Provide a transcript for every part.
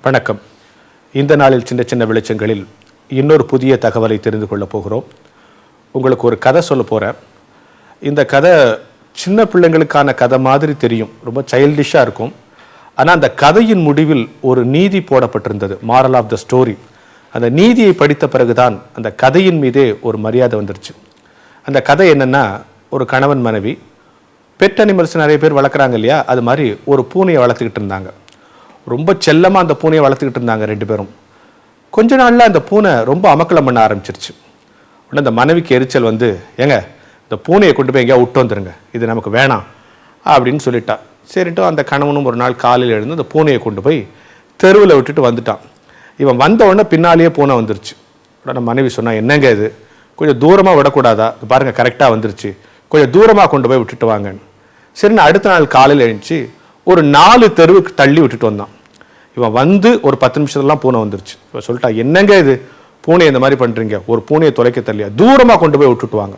வணக்கம். இந்த நாளில் சின்ன சின்ன வெளிச்சங்களில் இன்னொரு புதிய தகவலை தெரிந்து கொள்ள போகிறோம். உங்களுக்கு ஒரு கதை சொல்ல போகிறேன். இந்த கதை சின்ன பிள்ளைங்களுக்கான கதை மாதிரி தெரியும், ரொம்ப சைல்டிஷாக இருக்கும். ஆனால் அந்த கதையின் முடிவில் ஒரு நீதி போடப்பட்டிருந்தது, மாரல் ஆஃப் த ஸ்டோரி. அந்த நீதியை படித்த பிறகுதான் அந்த கதையின் மீதே ஒரு மரியாதை வந்துருச்சு. அந்த கதை என்னென்னா, ஒரு கணவன் மனைவி பெட் அனிமல்ஸ் நிறைய பேர் வளர்க்குறாங்க இல்லையா, அது மாதிரி ஒரு பூனையை வளர்த்துக்கிட்டு இருந்தாங்க. ரொம்ப செல்லமாக அந்த பூனையை வளர்த்துக்கிட்டு இருந்தாங்க ரெண்டு பேரும். கொஞ்ச நாளில் அந்த பூனை ரொம்ப அமக்கலம் பண்ண ஆரம்பிச்சிருச்சு. உடனே அந்த மனைவிக்கு எரிச்சல் வந்து, ஏங்க இந்த பூனையை கொண்டு போய் எங்கேயா விட்டு வந்துருங்க, இது நமக்கு வேணாம் அப்படின்னு சொல்லிட்டா. சரிட்டு அந்த கணவனும் ஒரு நாள் காலையில் எழுந்து அந்த பூனையை கொண்டு போய் தெருவில் விட்டுட்டு வந்துட்டான். இவன் வந்த உடனே பின்னாலேயே பூனை வந்துருச்சு. உடனே மனைவி சொன்னா, என்னங்க இது, கொஞ்சம் தூரமாக விடக்கூடாதா, பாருங்க கரெக்டாக வந்துருச்சு, கொஞ்சம் தூரமாக கொண்டு போய் விட்டுட்டு வாங்கன்னு. சரின்னு அடுத்த நாள் காலையில் எழுந்துச்சு ஒரு 4 தெருவுக்கு தள்ளி விட்டுட்டு வந்தான். இவன் வந்து ஒரு 10 நிமிஷத்துலாம் பூனை வந்துருச்சு. இவன் சொல்லிட்டா, என்னங்க இது, பூனையை இந்த மாதிரி பண்ணுறீங்க, ஒரு பூனையை தொலைக்க தள்ளியா, தூரமாக கொண்டு போய் விட்டுட்டு வாங்க.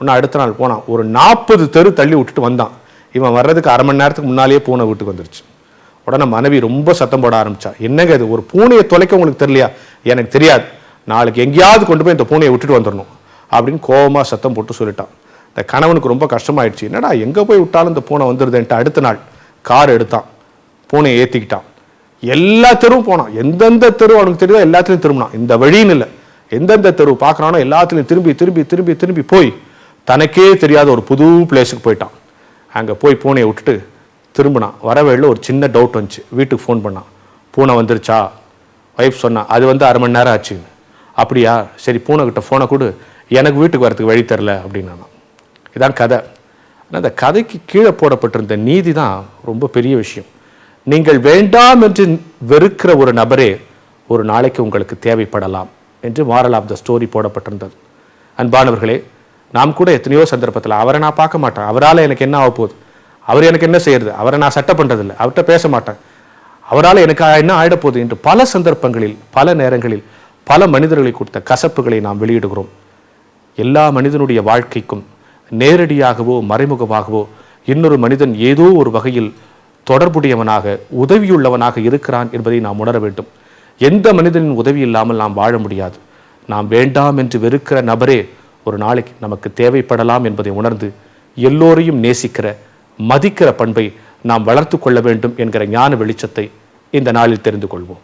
ஒன்று அடுத்த நாள் போனான், ஒரு 40 தெரு தள்ளி விட்டுட்டு வந்தான். இவன் வர்றதுக்கு அரை மணி நேரத்துக்கு முன்னாலேயே பூனை வீட்டுக்கு வந்துருச்சு. உடனே மனைவி ரொம்ப சத்தம் போட ஆரம்பிச்சா, என்னங்க இது, ஒரு பூனையை தொலைக்க உங்களுக்கு தெரியலையா, எனக்கு தெரியாது, நாளைக்கு எங்கேயாவது கொண்டு போய் இந்த பூனையை விட்டுட்டு வந்துடணும் அப்படின்னு கோபமாக சத்தம் போட்டு சொல்லிட்டான். இந்த கணவனுக்கு ரொம்ப கஷ்டமாயிடுச்சு, என்னடா எங்கே போய் விட்டாலும் இந்த பூனை வந்துடுதுன்ட்டு அடுத்த நாள் கார் எடுத்தான், பூனையை ஏற்றிக்கிட்டான், எல்லா தெருவும் போனான். எந்தெந்த தெரு அவனுக்கு தெரியுதோ எல்லாத்துலையும் திரும்பினான். இந்த வழின்னு இல்லை, எந்தெந்த தெரு பார்க்குறானோ எல்லாத்துலையும் திரும்பி திரும்பி திரும்பி திரும்பி போய் தனக்கே தெரியாத ஒரு புது பிளேஸுக்கு போயிட்டான். அங்கே போய் பூனையை விட்டுட்டு திரும்பினான். வரவேளில் ஒரு சின்ன டவுட் வந்துச்சு. வீட்டுக்கு ஃபோன் பண்ணான், பூனை வந்துருச்சா, ஒய்ஃப் சொன்னான், அது வந்து அரை மணி நேரம் ஆச்சுன்னு. அப்படியா, சரி பூனைக்கிட்ட ஃபோனை கொடு, எனக்கு வீட்டுக்கு வரத்துக்கு வழி தரல அப்படின்னா. இதான் கதை. ஆனால் அந்த கதைக்கு கீழே போடப்பட்டிருந்த நீதி தான் ரொம்ப பெரிய விஷயம். நீங்கள் வேண்டாம் என்று வெறுக்கிற ஒரு நபரே ஒரு நாளைக்கு உங்களுக்கு தேவைப்படலாம் என்று மாரல் ஆஃப் த ஸ்டோரி போடப்பட்டிருந்தது. அன்பானவர்களே, நாம் கூட எத்தனையோ சந்தர்ப்பத்தில் அவரை நான் பார்க்க மாட்டேன், அவரால் எனக்கு என்ன ஆக போகுது, அவர் எனக்கு என்ன செய்யறது, அவரை நான் சட்டை பண்ணுறதில்லை, அவர்கிட்ட பேச மாட்டேன், அவரால் எனக்கு என்ன ஆகிடப்போகுது என்று பல சந்தர்ப்பங்களில் பல நேரங்களில் பல மனிதர்களை கொடுத்த கசப்புகளை நாம் வெளியிடுகிறோம். எல்லா மனிதனுடைய வாழ்க்கைக்கும் நேரடியாகவோ மறைமுகமாகவோ இன்னொரு மனிதன் ஏதோ ஒரு வகையில் தொடர்புடையவனாக உதவியுள்ளவனாக இருக்கிறான் என்பதை நாம் உணர வேண்டும். எந்த மனிதனின் உதவி இல்லாமல் நாம் வாழ முடியாது. நாம் வேண்டாம் என்று வெறுக்கிற நபரே ஒரு நாளைக்கு நமக்கு தேவைப்படலாம் என்பதை உணர்ந்து எல்லோரையும் நேசிக்கிற மதிக்கிற பண்பை நாம் வளர்த்து கொள்ள வேண்டும் என்கிற ஞான வெளிச்சத்தை இந்த நாளில் தெரிந்து கொள்வோம்.